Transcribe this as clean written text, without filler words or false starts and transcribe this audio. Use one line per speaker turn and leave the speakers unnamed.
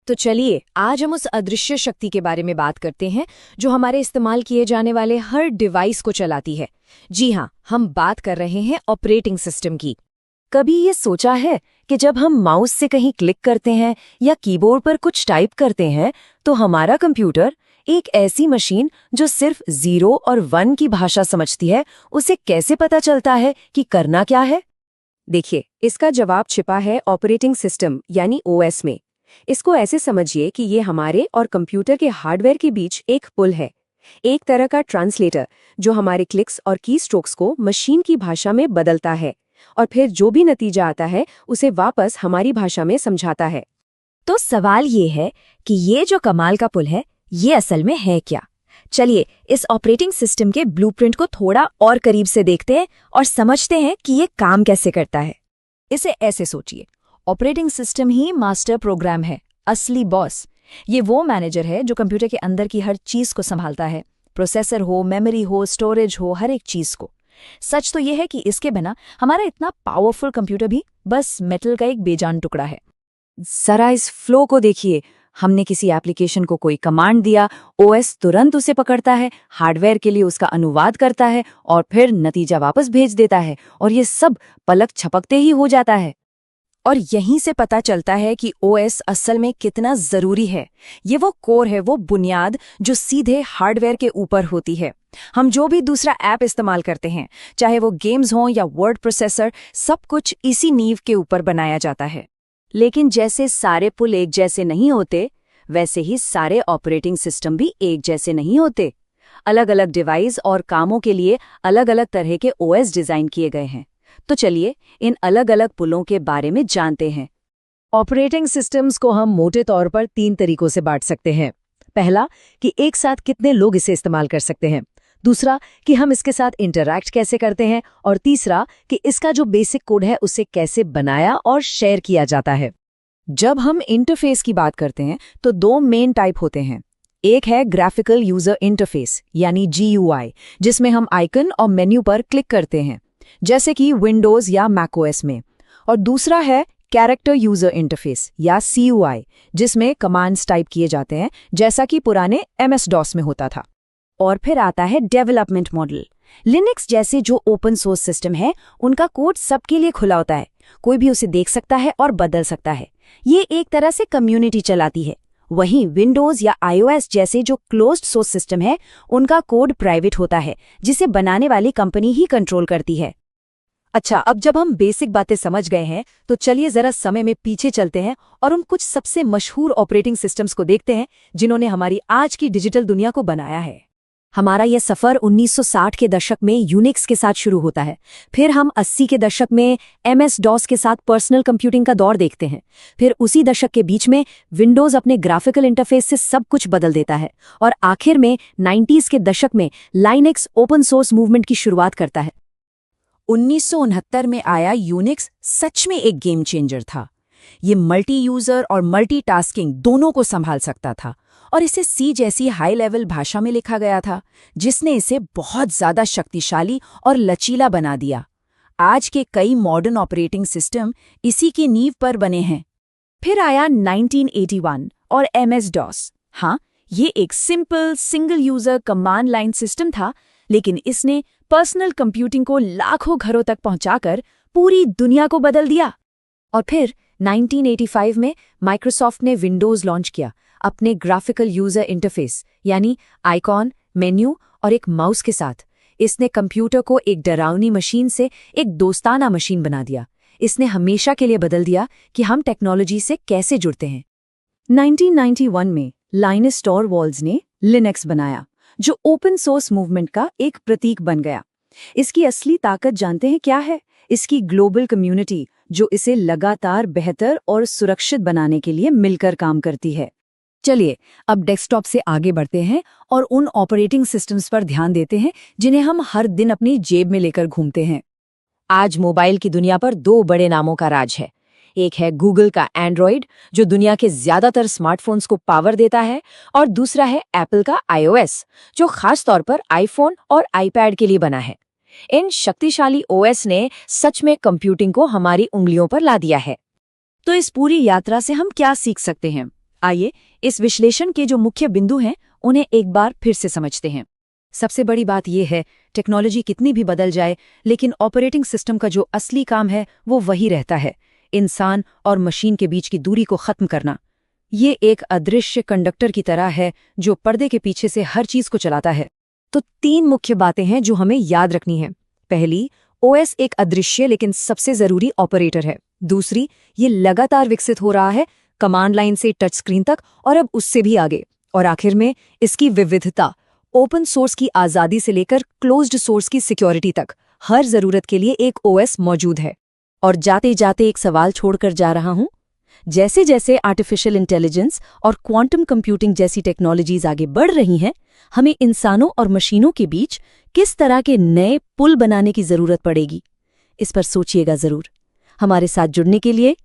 तो चलिए आज हम उस अदृश्य शक्ति के बारे में बात करते हैं जो हमारे इस्तेमाल किए जाने वाले हर डिवाइस को चलाती है। जी हाँ, हम बात कर रहे हैं ऑपरेटिंग सिस्टम की।
कभी ये सोचा है कि जब हम माउस से कहीं क्लिक करते हैं या कीबोर्ड पर कुछ टाइप करते हैं तो हमारा कंप्यूटर, एक ऐसी मशीन जो सिर्फ 0 और 1 की भाषा समझती है, उसे कैसे पता चलता है कि करना क्या है?
देखिए, इसका जवाब छिपा है ऑपरेटिंग सिस्टम यानी ओएस में। इसको ऐसे समझिए कि ये हमारे और कंप्यूटर के हार्डवेयर के बीच एक पुल है, एक तरह का ट्रांसलेटर जो हमारे क्लिक्स और की स्ट्रोक्स को मशीन की भाषा में बदलता है और फिर जो भी नतीजा आता है उसे वापस हमारी भाषा में समझाता है।
तो सवाल ये है कि ये जो कमाल का पुल है, ये असल में है क्या? चलिए इस ऑपरेटिंग सिस्टम के ब्लूप्रिंट को थोड़ा और करीब से देखते हैं और समझते हैं कि ये काम कैसे करता है।
इसे ऐसे सोचिए, ऑपरेटिंग सिस्टम ही मास्टर प्रोग्राम है, असली बॉस। ये वो मैनेजर है जो कंप्यूटर के अंदर की हर चीज को संभालता है, प्रोसेसर हो, मेमोरी हो, स्टोरेज हो, हर एक चीज को। सच तो यह है कि इसके बिना हमारा इतना पावरफुल कंप्यूटर भी बस मेटल का एक बेजान टुकड़ा है।
जरा इस फ्लो को देखिए। हमने किसी एप्लीकेशन को कोई कमांड दिया, ओएस तुरंत उसे पकड़ता है, हार्डवेयर के लिए उसका अनुवाद करता है और फिर नतीजा वापस भेज देता है, और ये सब पलक झपकते ही हो जाता है।
और यहीं से पता चलता है कि ओएस असल में कितना जरूरी है। ये वो कोर है, वो बुनियाद जो सीधे हार्डवेयर के ऊपर होती है। हम जो भी दूसरा ऐप इस्तेमाल करते हैं, चाहे वो गेम्स हों या वर्ड प्रोसेसर, सब कुछ इसी नींव के ऊपर बनाया जाता है।
लेकिन जैसे सारे पुल एक जैसे नहीं होते, वैसे ही सारे ऑपरेटिंग सिस्टम भी एक जैसे नहीं होते। अलग अलग डिवाइस और कामों के लिए अलग अलग तरह के ओएस डिजाइन किए गए हैं। तो चलिए इन अलग अलग पुलों के बारे में जानते हैं।
ऑपरेटिंग सिस्टम्स को हम मोटे तौर पर 3 तरीकों से बांट सकते हैं। पहला कि एक साथ कितने लोग इसे इस्तेमाल कर सकते हैं, दूसरा कि हम इसके साथ इंटरैक्ट कैसे करते हैं, और तीसरा कि इसका जो बेसिक कोड है उसे कैसे बनाया और शेयर किया जाता है।
जब हम इंटरफेस की बात करते हैं तो 2 मेन टाइप होते हैं। एक है ग्राफिकल यूजर इंटरफेस यानी GUI, जिसमें हम आइकन और मेन्यू पर क्लिक करते हैं, जैसे कि विंडोज या मैकओएस में। और दूसरा है कैरेक्टर यूजर इंटरफेस या CUI, जिसमें कमांड्स टाइप किए जाते हैं, जैसा कि पुराने MS-DOS में होता था।
और फिर आता है डेवलपमेंट मॉडल। लिनक्स जैसे जो ओपन सोर्स सिस्टम है, उनका कोड सबके लिए खुला होता है, कोई भी उसे देख सकता है और बदल सकता है। ये एक तरह से कम्युनिटी चलाती है। वहीं विंडोज या iOS जैसे जो क्लोज्ड सोर्स सिस्टम है, उनका कोड प्राइवेट होता है, जिसे बनाने वाली कंपनी ही कंट्रोल करती है।
अच्छा, अब जब हम बेसिक बातें समझ गए हैं तो चलिए जरा समय में पीछे चलते हैं और उन कुछ सबसे मशहूर ऑपरेटिंग सिस्टम्स को देखते हैं जिन्होंने हमारी आज की डिजिटल दुनिया को बनाया है।
हमारा यह सफ़र 1960 के दशक में यूनिक्स के साथ शुरू होता है। फिर हम 80 के दशक में MS-DOS के साथ पर्सनल कंप्यूटिंग का दौर देखते हैं। फिर उसी दशक के बीच में विंडोज़ अपने ग्राफिकल इंटरफेस से सब कुछ बदल देता है, और आखिर में 90s के दशक में लाइनक्स ओपन सोर्स मूवमेंट की शुरुआत करता है।
1969 में आया यूनिक्स सच में एक गेम चेंजर था। ये मल्टी यूजर और मल्टीटास्किंग दोनों को संभाल सकता था, और इसे C जैसी हाई लेवल भाषा में लिखा गया था, जिसने इसे बहुत ज्यादा शक्तिशाली और लचीला बना दिया। आज के कई मॉडर्न ऑपरेटिंग सिस्टम इसी की नींव पर बने हैं। फिर आया 1981 और MS-DOS। हाँ, ये एक simple single user command line system था, लेकिन इसने पर्सनल कंप्यूटिंग को लाखों घरों तक पहुंचाकर पूरी दुनिया को बदल दिया। और फिर 1985 में माइक्रोसॉफ्ट ने विंडोज लॉन्च किया, अपने ग्राफिकल यूजर इंटरफेस यानी आइकॉन, मेन्यू और एक माउस के साथ। इसने कंप्यूटर को एक डरावनी मशीन से एक दोस्ताना मशीन बना दिया। इसने हमेशा के लिए बदल दिया कि हम टेक्नोलॉजी से कैसे जुड़ते हैं।
1991 में लाइनस टॉरवाल्ड्स ने लिनक्स बनाया, जो ओपन सोर्स मूवमेंट का एक प्रतीक बन गया। इसकी असली ताकत जानते हैं क्या है? इसकी ग्लोबल कम्युनिटी, जो इसे लगातार बेहतर और सुरक्षित बनाने के लिए मिलकर काम करती है।
चलिए अब डेस्कटॉप से आगे बढ़ते हैं और उन ऑपरेटिंग सिस्टम्स पर ध्यान देते हैं जिन्हें हम हर दिन अपनी जेब में लेकर घूमते हैं। आज मोबाइल की दुनिया पर 2 बड़े नामों का राज है। एक है गूगल का एंड्रॉइड, जो दुनिया के ज्यादातर स्मार्टफोन्स को पावर देता है, और दूसरा है एप्पल का iOS, जो खास तौर पर आईफोन और आईपैड के लिए बना है। इन शक्तिशाली OS ने सच में कंप्यूटिंग को हमारी उंगलियों पर ला दिया है।
तो इस पूरी यात्रा से हम क्या सीख सकते हैं?
आइए इस विश्लेषण के जो मुख्य बिंदु हैं उन्हें एक बार फिर से समझते हैं। सबसे बड़ी बात यह है, टेक्नोलॉजी कितनी भी बदल जाए, लेकिन ऑपरेटिंग सिस्टम का जो असली काम है वो वही रहता है, इंसान और मशीन के बीच की दूरी को खत्म करना। ये एक अदृश्य कंडक्टर की तरह है जो पर्दे के पीछे से हर चीज को चलाता है। तो 3 मुख्य बातें हैं जो हमें याद रखनी है। पहली, ओएस एक अदृश्य लेकिन सबसे जरूरी ऑपरेटर है। दूसरी, ये लगातार विकसित हो रहा है, कमांड लाइन से टच स्क्रीन तक और अब उससे भी आगे। और आखिर में इसकी विविधता, ओपन सोर्स की आज़ादी से लेकर क्लोज्ड सोर्स की सिक्योरिटी तक, हर जरूरत के लिए एक ओएस मौजूद है।
और जाते जाते एक सवाल छोड़कर जा रहा हूं, जैसे जैसे आर्टिफिशियल इंटेलिजेंस और क्वांटम कंप्यूटिंग जैसी टेक्नोलॉजीज आगे बढ़ रही हैं, हमें इंसानों और मशीनों के बीच किस तरह के नए पुल बनाने की जरूरत पड़ेगी? इस पर सोचिएगा जरूर। हमारे साथ जुड़ने के लिए